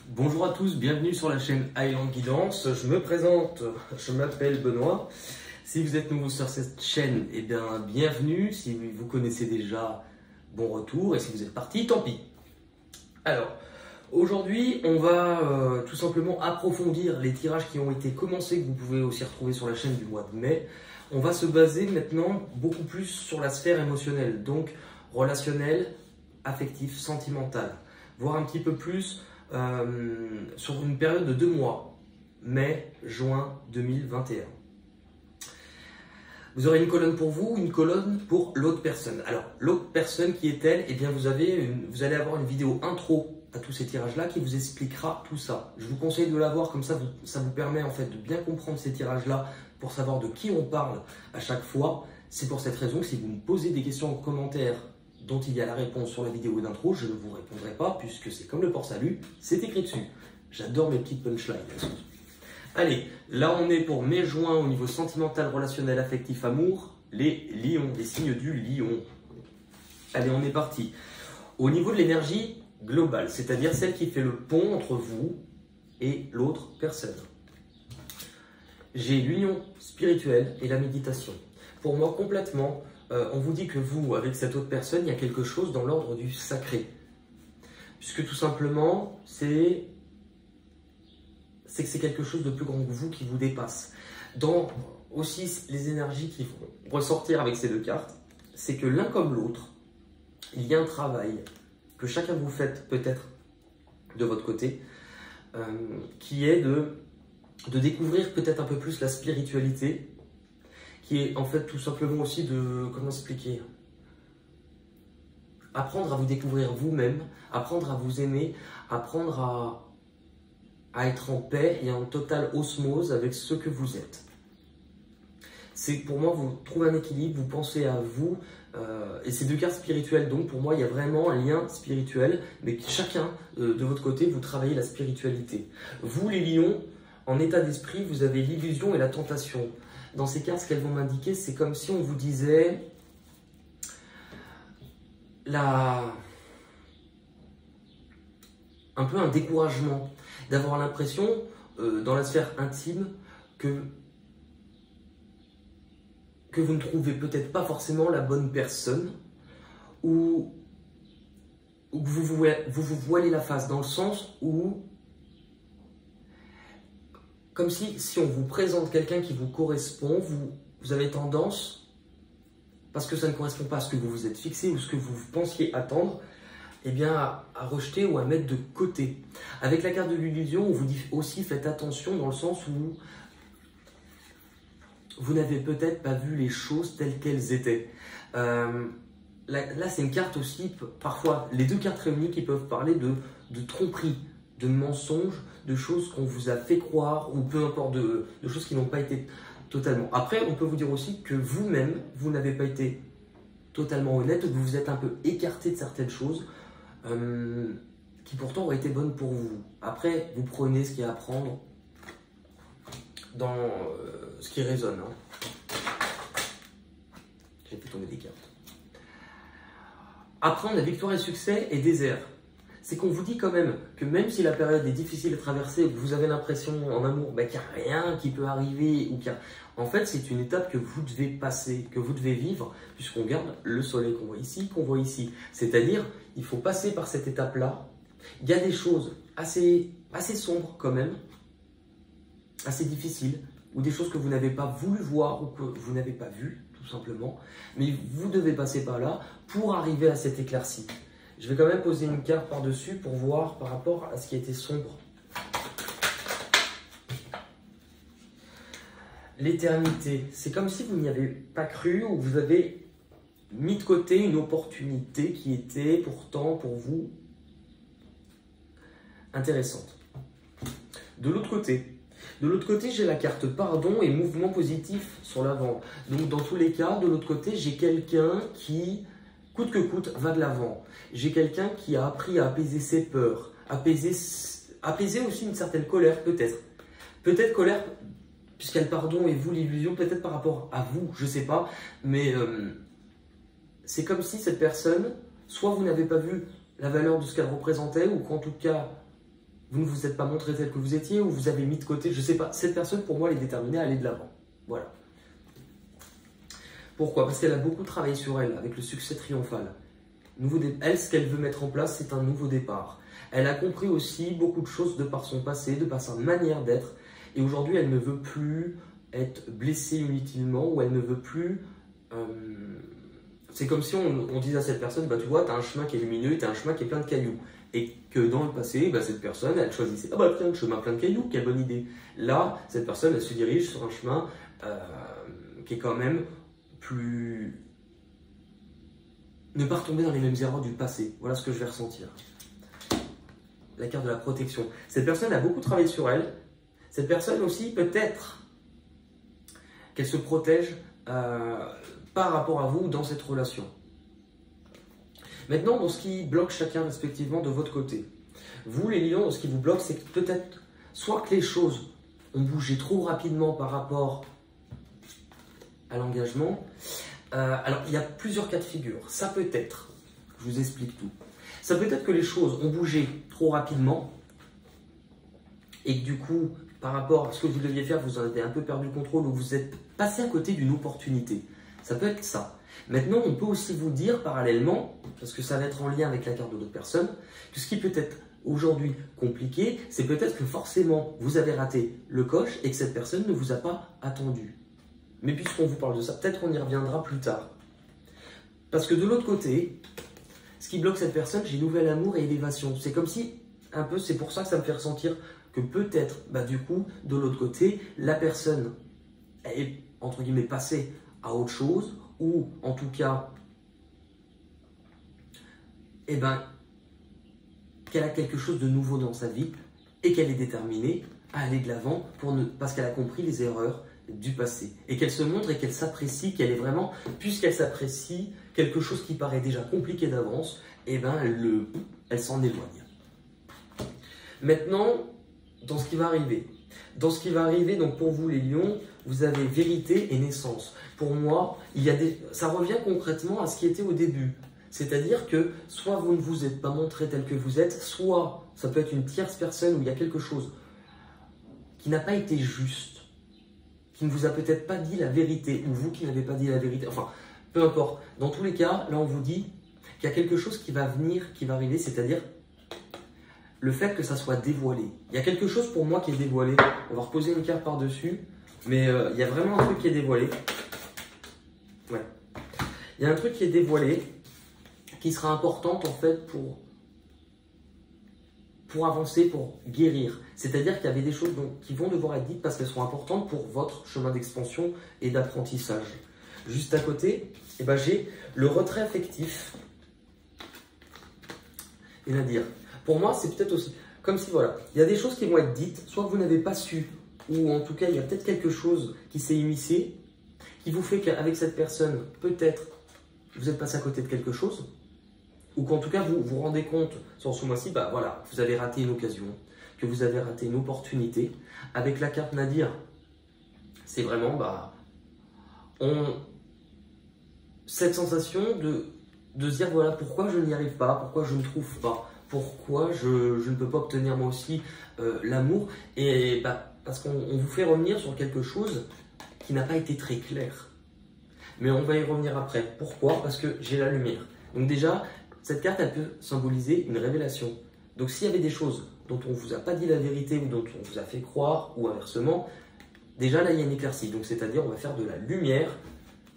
Bonjour à tous, bienvenue sur la chaîne Highland Guidance. Je me présente, je m'appelle Benoît. Si vous êtes nouveau sur cette chaîne, eh bien bienvenue. Si vous connaissez déjà, bon retour. Et si vous êtes parti, tant pis. Alors, aujourd'hui, on va tout simplement approfondir les tirages qui ont été commencés, que vous pouvez aussi retrouver sur la chaîne du mois de mai. On va se baser maintenant beaucoup plus sur la sphère émotionnelle, donc relationnelle, affective, sentimentale. Voir un petit peu plus sur une période de 2 mois, mai-juin 2021. Vous aurez une colonne pour vous, une colonne pour l'autre personne. Alors, l'autre personne qui est-elle? Eh bien, vous allez avoir une vidéo intro à tous ces tirages-là qui vous expliquera tout ça. Je vous conseille de la voir, comme ça vous permet en fait de bien comprendre ces tirages-là pour savoir de qui on parle à chaque fois. C'est pour cette raison que si vous me posez des questions en commentaire dont il y a la réponse sur la vidéo d'intro, je ne vous répondrai pas puisque c'est comme le port-salut, c'est écrit dessus. J'adore mes petites punchlines. Allez, là on est pour mai-juin au niveau sentimental, relationnel, affectif, amour, les lions, les signes du lion. Allez, on est parti. Au niveau de l'énergie globale, c'est-à-dire celle qui fait le pont entre vous et l'autre personne. J'ai l'union spirituelle et la méditation. Pour moi, complètement, on vous dit que vous, avec cette autre personne, il y a quelque chose dans l'ordre du sacré. Puisque tout simplement, c'est que c'est quelque chose de plus grand que vous qui vous dépasse. Dans aussi les énergies qui vont ressortir avec ces deux cartes, c'est que l'un comme l'autre, il y a un travail que chacun vous fait peut-être de votre côté, qui est de découvrir peut-être un peu plus la spiritualité, qui est en fait tout simplement aussi de, comment expliquer, apprendre à vous découvrir vous-même, apprendre à vous aimer, apprendre à être en paix et en totale osmose avec ce que vous êtes. C'est pour moi, vous trouvez un équilibre, vous pensez à vous, et ces deux cartes spirituelles, donc pour moi il y a vraiment un lien spirituel, mais chacun de votre côté, vous travaillez la spiritualité. Vous les lions, en état d'esprit, vous avez l'illusion et la tentation. Dans ces cartes, ce qu'elles vont m'indiquer, c'est comme si on vous disait un peu un découragement, d'avoir l'impression, dans la sphère intime, que vous ne trouvez peut-être pas forcément la bonne personne, ou que vous voilez la face, dans le sens où, comme si on vous présente quelqu'un qui vous correspond, vous avez tendance, parce que ça ne correspond pas à ce que vous vous êtes fixé ou ce que vous pensiez attendre, eh bien à rejeter ou à mettre de côté. Avec la carte de l'illusion, on vous dit aussi faites attention dans le sens où vous n'avez peut-être pas vu les choses telles qu'elles étaient. Là c'est une carte aussi, parfois les deux cartes réunies qui peuvent parler de tromperie, de mensonges, de choses qu'on vous a fait croire, ou peu importe, de choses qui n'ont pas été totalement. Après, on peut vous dire aussi que vous-même, vous n'avez pas été totalement honnête, vous vous êtes un peu écarté de certaines choses qui pourtant auraient été bonnes pour vous. Après, vous prenez ce qu'il y a à prendre dans ce qui résonne. J'ai fait tomber des cartes. Après, on a victoire et succès et désert. C'est qu'on vous dit quand même que même si la période est difficile à traverser, que vous avez l'impression en amour qu'il n'y a rien qui peut arriver, en fait c'est une étape que vous devez passer, que vous devez vivre, puisqu'on garde le soleil qu'on voit ici. C'est-à-dire, il faut passer par cette étape-là. Il y a des choses assez sombres quand même, assez difficiles, ou des choses que vous n'avez pas voulu voir ou que vous n'avez pas vues, tout simplement. Mais vous devez passer par là pour arriver à cette éclaircie. Je vais quand même poser une carte par-dessus pour voir par rapport à ce qui était sombre. L'éternité, c'est comme si vous n'y avez pas cru ou vous avez mis de côté une opportunité qui était pourtant pour vous intéressante. De l'autre côté, j'ai la carte pardon et mouvement positif sur l'avant. Donc dans tous les cas, de l'autre côté, j'ai quelqu'un qui, coûte que coûte, va de l'avant. J'ai quelqu'un qui a appris à apaiser ses peurs, apaiser aussi une certaine colère peut-être. Peut-être colère, puisqu'elle pardon et vous l'illusion, peut-être par rapport à vous, je ne sais pas. Mais c'est comme si cette personne, soit vous n'avez pas vu la valeur de ce qu'elle représentait, ou qu'en tout cas, vous ne vous êtes pas montré tel que vous étiez ou vous avez mis de côté, je ne sais pas. Cette personne, pour moi, elle est déterminée à aller de l'avant. Voilà. Pourquoi? Parce qu'elle a beaucoup travaillé sur elle avec le succès triomphal. Elle, ce qu'elle veut mettre en place, c'est un nouveau départ. Elle a compris aussi beaucoup de choses de par son passé, de par sa manière d'être. Et aujourd'hui, elle ne veut plus être blessée inutilement ou elle ne veut plus... c'est comme si on disait à cette personne, bah, tu vois, tu as un chemin qui est lumineux, tu as un chemin qui est plein de cailloux. Et que dans le passé, bah, cette personne, elle choisissait, ah bah tiens, un chemin plein de cailloux, quelle bonne idée. Là, cette personne, elle se dirige sur un chemin qui est quand même plus... Ne pas retomber dans les mêmes erreurs du passé. Voilà ce que je vais ressentir. La carte de la protection. Cette personne a beaucoup travaillé sur elle. Cette personne aussi, peut-être qu'elle se protège par rapport à vous dans cette relation. Maintenant, dans ce qui bloque chacun respectivement de votre côté. Vous, les lions, ce qui vous bloque, c'est que peut-être soit que les choses ont bougé trop rapidement par rapport à l'engagement. Alors, il y a plusieurs cas de figure. Ça peut être, je vous explique tout. Ça peut être que les choses ont bougé trop rapidement et que du coup, par rapport à ce que vous deviez faire, vous en avez un peu perdu le contrôle ou vous êtes passé à côté d'une opportunité. Ça peut être ça. Maintenant, on peut aussi vous dire parallèlement, parce que ça va être en lien avec la carte de l'autre personne, que ce qui peut être aujourd'hui compliqué, c'est peut-être que forcément vous avez raté le coche et que cette personne ne vous a pas attendu. Mais puisqu'on vous parle de ça, peut-être qu'on y reviendra plus tard. Parce que de l'autre côté, ce qui bloque cette personne, j'ai nouvel amour et élévation. C'est comme si, un peu, c'est pour ça que ça me fait ressentir que peut-être, bah, du coup, de l'autre côté, la personne est, entre guillemets, passée à autre chose, ou en tout cas, eh ben, qu'elle a quelque chose de nouveau dans sa vie et qu'elle est déterminée à aller de l'avant parce qu'elle a compris les erreurs du passé et qu'elle se montre et qu'elle s'apprécie, qu'elle est vraiment, puisqu'elle s'apprécie quelque chose qui paraît déjà compliqué d'avance, eh ben, elle s'en éloigne. Maintenant, dans ce qui va arriver. Dans ce qui va arriver, donc pour vous les lions, vous avez vérité et naissance. Pour moi, ça revient concrètement à ce qui était au début. C'est-à-dire que soit vous ne vous êtes pas montré tel que vous êtes, soit ça peut être une tierce personne où il y a quelque chose qui n'a pas été juste, qui ne vous a peut-être pas dit la vérité, ou vous qui n'avez pas dit la vérité, enfin, peu importe. Dans tous les cas, là on vous dit qu'il y a quelque chose qui va venir, qui va arriver, c'est-à-dire le fait que ça soit dévoilé. Il y a quelque chose pour moi qui est dévoilé. On va reposer une carte par-dessus, mais il y a vraiment un truc qui est dévoilé. Ouais. Il y a un truc qui est dévoilé, qui sera importante en fait pour avancer, pour guérir. C'est-à-dire qu'il y avait des choses qui vont devoir être dites parce qu'elles seront importantes pour votre chemin d'expansion et d'apprentissage. Juste à côté, eh ben, j'ai le retrait affectif. C'est-à-dire, pour moi, c'est peut-être aussi comme si, voilà, il y a des choses qui vont être dites, soit que vous n'avez pas su, ou en tout cas, il y a peut-être quelque chose qui s'est immiscé, qui vous fait qu'avec cette personne, peut-être, vous êtes passé à côté de quelque chose, ou qu'en tout cas, vous vous rendez compte, sur ce mois-ci, bah voilà, vous avez raté une occasion, que vous avez raté une opportunité. Avec la carte Nadir, c'est vraiment, bah, cette sensation de se dire, voilà, pourquoi je n'y arrive pas, pourquoi je ne trouve pas, pourquoi je ne peux pas obtenir moi aussi l'amour, et bah, parce qu'on vous fait revenir sur quelque chose qui n'a pas été très clair. Mais on va y revenir après. Pourquoi? Parce que j'ai la lumière. Donc déjà, cette carte, elle peut symboliser une révélation. Donc s'il y avait des choses dont on ne vous a pas dit la vérité ou dont on vous a fait croire, ou inversement, déjà là, il y a une éclaircie. Donc c'est-à-dire, on va faire de la lumière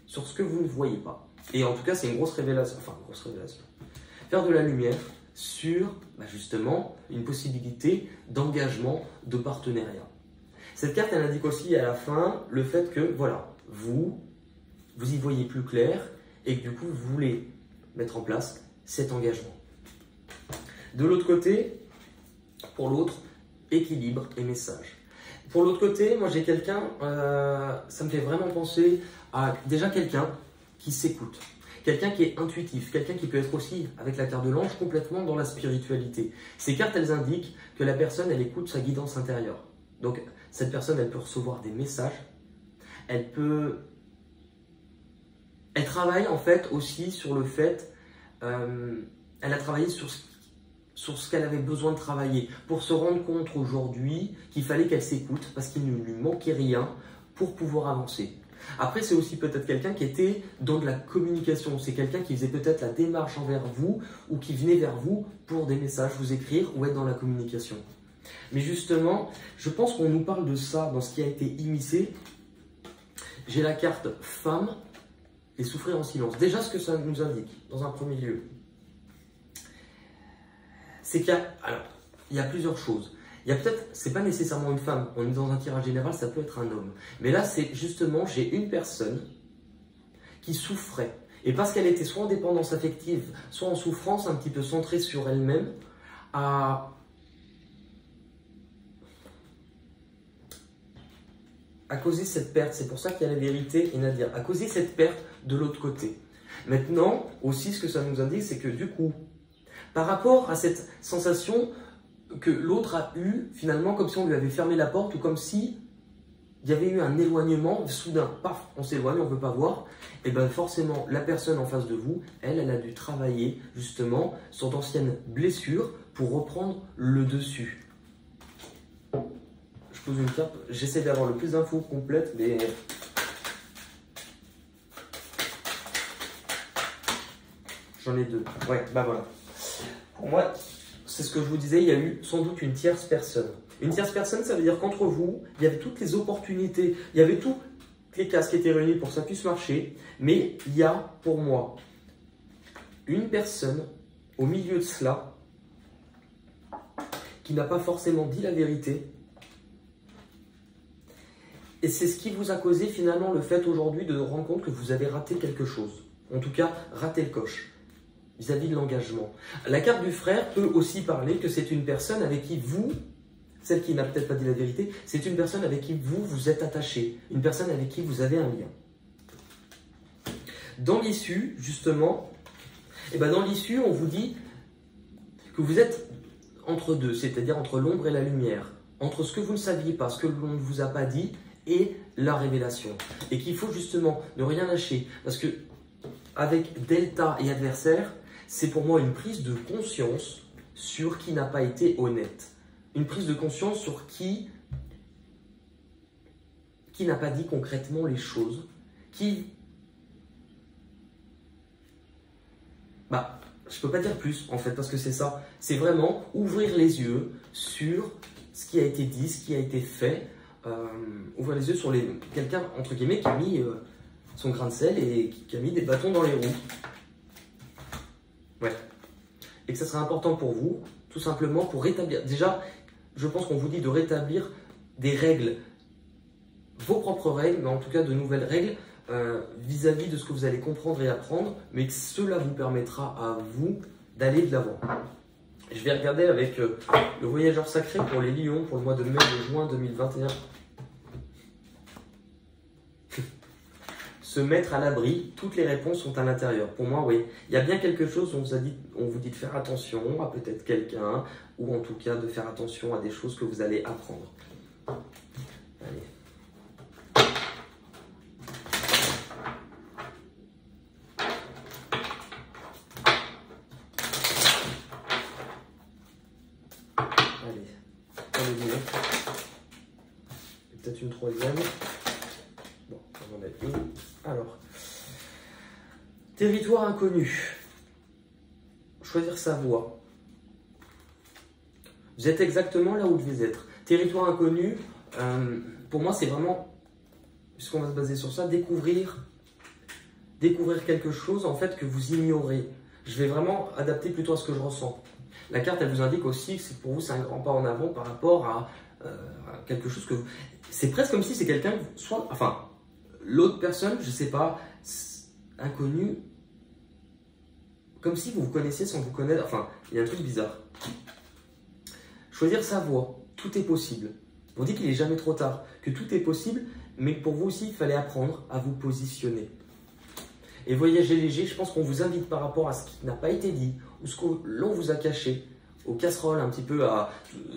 sur ce que vous ne voyez pas. Et en tout cas, c'est une grosse révélation. Enfin, une grosse révélation. Faire de la lumière sur, bah, justement, une possibilité d'engagement, de partenariat. Cette carte, elle indique aussi à la fin le fait que, voilà, vous y voyez plus clair et que du coup, vous voulez mettre en place cet engagement. De l'autre côté, pour l'autre, équilibre et message. Pour l'autre côté, moi j'ai quelqu'un, ça me fait vraiment penser à déjà quelqu'un qui s'écoute. Quelqu'un qui est intuitif, quelqu'un qui peut être aussi, avec la carte de l'ange, complètement dans la spiritualité. Ces cartes, elles indiquent que la personne, elle écoute sa guidance intérieure. Donc, cette personne, elle peut recevoir des messages. Elle travaille en fait aussi sur le fait, elle a travaillé sur sur ce qu'elle avait besoin de travailler, pour se rendre compte aujourd'hui qu'il fallait qu'elle s'écoute parce qu'il ne lui manquait rien pour pouvoir avancer. Après, c'est aussi peut-être quelqu'un qui était dans de la communication. C'est quelqu'un qui faisait peut-être la démarche envers vous ou qui venait vers vous pour des messages, vous écrire ou être dans la communication. Mais justement, je pense qu'on nous parle de ça dans ce qui a été immiscé. J'ai la carte femme et souffrir en silence. Déjà, ce que ça nous indique, dans un premier lieu, c'est qu'il y a plusieurs choses. Il y a peut-être, c'est pas nécessairement une femme, on est dans un tirage général, ça peut être un homme. Mais là, c'est justement, j'ai une personne qui souffrait. Et parce qu'elle était soit en dépendance affective, soit en souffrance, un petit peu centrée sur elle-même, à causer cette perte. C'est pour ça qu'il y a la vérité et Nadir. À causer cette perte de l'autre côté. Maintenant, aussi, ce que ça nous indique, c'est que du coup, par rapport à cette sensation que l'autre a eu, finalement, comme si on lui avait fermé la porte ou comme si il y avait eu un éloignement, soudain, paf, on s'éloigne, on ne veut pas voir, et bien forcément, la personne en face de vous, elle a dû travailler justement sur d'anciennes blessures pour reprendre le dessus. Je pose une carte, j'essaie d'avoir le plus d'infos complètes, mais... J'en ai deux. Ouais, bah voilà. Pour moi, c'est ce que je vous disais, il y a eu sans doute une tierce personne. Une tierce personne, ça veut dire qu'entre vous, il y avait toutes les opportunités, il y avait toutes les cases qui étaient réunies pour que ça puisse marcher, mais il y a, pour moi, une personne au milieu de cela qui n'a pas forcément dit la vérité. Et c'est ce qui vous a causé finalement le fait aujourd'hui de rendre compte que vous avez raté quelque chose. En tout cas, raté le coche vis-à-vis de l'engagement. La carte du frère peut aussi parler que c'est une personne avec qui vous, celle qui n'a peut-être pas dit la vérité, c'est une personne avec qui vous êtes attaché, une personne avec qui vous avez un lien. Dans l'issue, justement, dans l'issue, on vous dit que vous êtes entre deux, c'est-à-dire entre l'ombre et la lumière, entre ce que vous ne saviez pas, ce que l'on ne vous a pas dit, et la révélation. Et qu'il faut justement ne rien lâcher, parce que avec Delta et adversaire, c'est pour moi une prise de conscience sur qui n'a pas été honnête. Une prise de conscience sur qui n'a pas dit concrètement les choses, qui... je peux pas dire plus en fait, parce que c'est ça. C'est vraiment ouvrir les yeux sur ce qui a été dit, ce qui a été fait. Ouvrir les yeux sur quelqu'un, entre guillemets, qui a mis son grain de sel et qui a mis des bâtons dans les roues. Ouais. Et que ça serait important pour vous, tout simplement pour rétablir. Déjà, je pense qu'on vous dit de rétablir des règles, vos propres règles, mais en tout cas de nouvelles règles vis-à-vis de ce que vous allez comprendre et apprendre, mais que cela vous permettra à vous d'aller de l'avant. Je vais regarder avec le voyageur sacré pour les lions pour le mois de mai et de juin 2021. Se mettre à l'abri, toutes les réponses sont à l'intérieur. Pour moi, oui. Il y a bien quelque chose où on vous dit de faire attention à peut-être quelqu'un, ou en tout cas de faire attention à des choses que vous allez apprendre. Allez. Peut-être une troisième. Bon, on en a une. Alors, territoire inconnu. Choisir sa voie. Vous êtes exactement là où vous devez être. Territoire inconnu, pour moi, c'est vraiment, puisqu'on va se baser sur ça, découvrir quelque chose en fait que vous ignorez. Je vais vraiment adapter plutôt à ce que je ressens. La carte, elle vous indique aussi que pour vous, c'est un grand pas en avant par rapport à quelque chose que vous... C'est presque comme si c'est quelqu'un, soit, enfin, l'autre personne, je sais pas, inconnu, comme si vous vous connaissiez sans vous connaître. Enfin, il y a un truc bizarre. Choisir sa voie, tout est possible. On dit qu'il n'est jamais trop tard, que tout est possible, mais pour vous aussi, il fallait apprendre à vous positionner. Et voyager léger, je pense qu'on vous invite par rapport à ce qui n'a pas été dit, ou ce que l'on vous a caché, aux casseroles, un petit peu à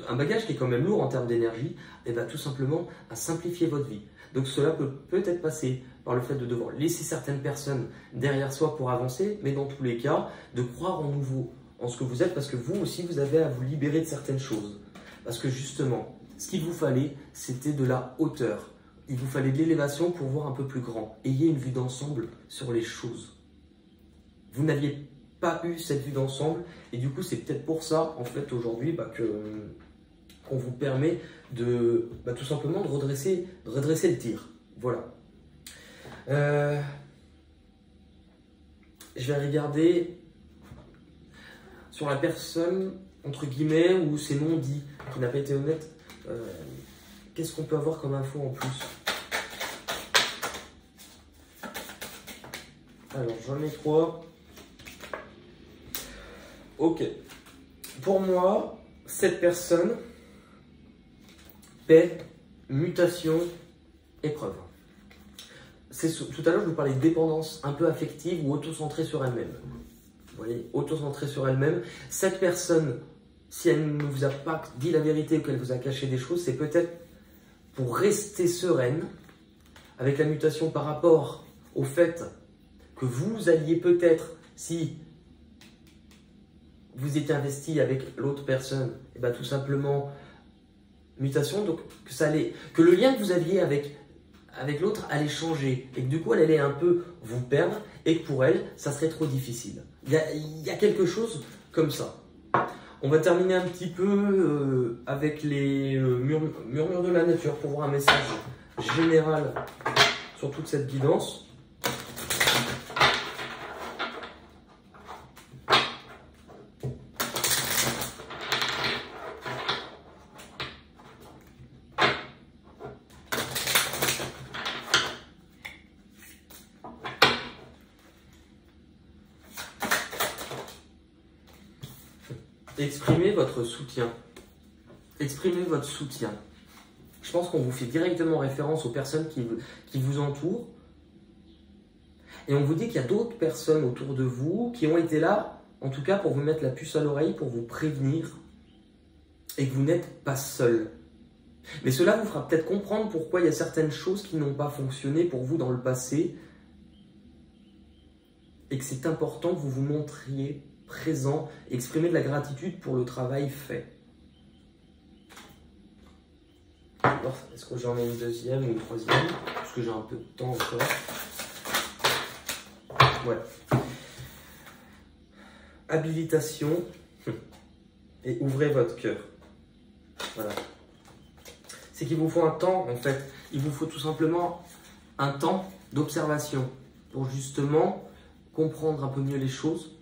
un bagage qui est quand même lourd en termes d'énergie, et bien tout simplement à simplifier votre vie. Donc cela peut peut-être passer par le fait de devoir laisser certaines personnes derrière soi pour avancer, mais dans tous les cas, de croire en ce que vous êtes, parce que vous aussi, vous avez à vous libérer de certaines choses. Parce que justement, ce qu'il vous fallait, c'était de la hauteur. Il vous fallait de l'élévation pour voir un peu plus grand. Ayez une vue d'ensemble sur les choses. Vous n'aviez pas eu cette vue d'ensemble, et du coup, c'est peut-être pour ça, en fait, aujourd'hui, qu'on vous permet de, tout simplement, de redresser le tir. Voilà. Je vais regarder sur la personne, entre guillemets, ou c'est non dit, qui n'a pas été honnête. Qu'est-ce qu'on peut avoir comme info en plus? Alors, j'en ai 3. Ok. Pour moi, cette personne, paix, mutation, épreuve. Tout à l'heure, je vous parlais de dépendance un peu affective ou auto-centrée sur elle-même. Vous voyez, auto-centrée sur elle-même. Cette personne, si elle ne vous a pas dit la vérité ou qu'elle vous a caché des choses, c'est peut-être pour rester sereine avec la mutation par rapport au fait que vous alliez peut-être, si vous étiez investi avec l'autre personne, et tout simplement mutation, donc que le lien que vous aviez avec l'autre allait changer et que du coup elle allait un peu vous perdre et que pour elle ça serait trop difficile. Il y a quelque chose comme ça. On va terminer un petit peu avec les murmures de la nature pour voir un message général sur toute cette guidance. Exprimez votre soutien. Exprimez votre soutien. Je pense qu'on vous fait directement référence aux personnes qui vous entourent. Et on vous dit qu'il y a d'autres personnes autour de vous qui ont été là, en tout cas pour vous mettre la puce à l'oreille, pour vous prévenir. Et que vous n'êtes pas seul. Mais cela vous fera peut-être comprendre pourquoi il y a certaines choses qui n'ont pas fonctionné pour vous dans le passé. Et que c'est important que vous vous montriez présent, exprimer de la gratitude pour le travail fait. Alors, est-ce que j'en ai une deuxième ou une troisième? Parce que j'ai un peu de temps encore. Ouais. Habilitation et ouvrez votre cœur. Voilà. C'est qu'il vous faut un temps, en fait. Il vous faut tout simplement un temps d'observation pour justement comprendre un peu mieux les choses.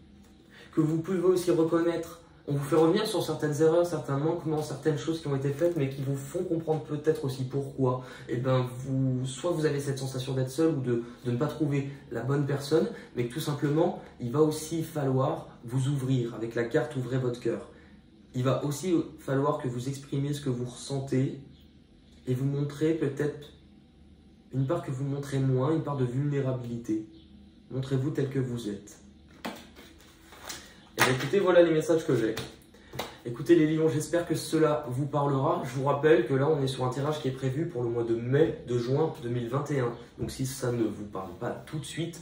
Que vous pouvez aussi reconnaître, on vous fait revenir sur certaines erreurs, certains manquements, certaines choses qui ont été faites, mais qui vous font comprendre peut-être aussi pourquoi. Et soit vous avez cette sensation d'être seul ou de ne pas trouver la bonne personne, mais que tout simplement, il va aussi falloir vous ouvrir. Avec la carte, ouvrez votre cœur. Il va aussi falloir que vous exprimiez ce que vous ressentez et vous montrez peut-être une part que vous montrez moins, une part de vulnérabilité. Montrez-vous tel que vous êtes. Écoutez, voilà les messages que j'ai. Écoutez les lions, j'espère que cela vous parlera. Je vous rappelle que là, on est sur un tirage qui est prévu pour le mois de juin 2021. Donc si ça ne vous parle pas tout de suite,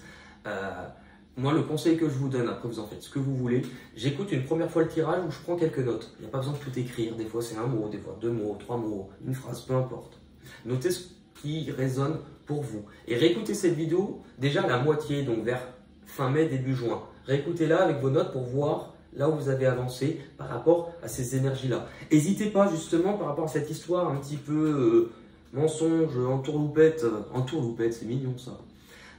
moi le conseil que je vous donne, après vous en faites ce que vous voulez, j'écoute une première fois le tirage où je prends quelques notes. Il n'y a pas besoin de tout écrire, des fois c'est un mot, des fois 2 mots, 3 mots, une phrase, peu importe. Notez ce qui résonne pour vous. Et réécoutez cette vidéo déjà à la moitié, donc vers fin mai, début juin. Réécoutez-la avec vos notes pour voir là où vous avez avancé par rapport à ces énergies-là. N'hésitez pas justement par rapport à cette histoire un petit peu mensonge, entourloupette, c'est mignon ça,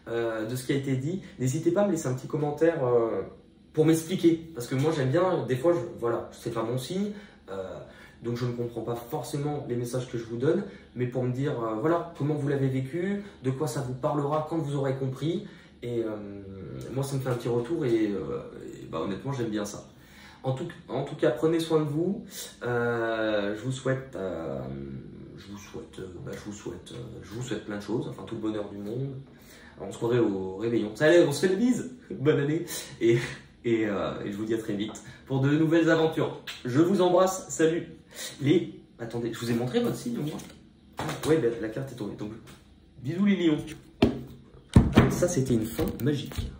de ce qui a été dit. N'hésitez pas à me laisser un petit commentaire pour m'expliquer. Parce que moi j'aime bien, des fois, voilà, c'est pas mon signe, donc je ne comprends pas forcément les messages que je vous donne, mais pour me dire, voilà, comment vous l'avez vécu, de quoi ça vous parlera quand vous aurez compris. Et moi, ça me fait un petit retour et honnêtement, j'aime bien ça. En tout cas, prenez soin de vous. Je vous souhaite plein de choses, enfin tout le bonheur du monde. Alors, on se croirait au réveillon. Allez, on se fait le bise. Bonne année. Et je vous dis à très vite pour de nouvelles aventures. Je vous embrasse. Salut. Attendez, je vous ai montré votre signe au moins. Ouais, la carte est tombée. Donc, bisous les lions. Ça, c'était une fin magique.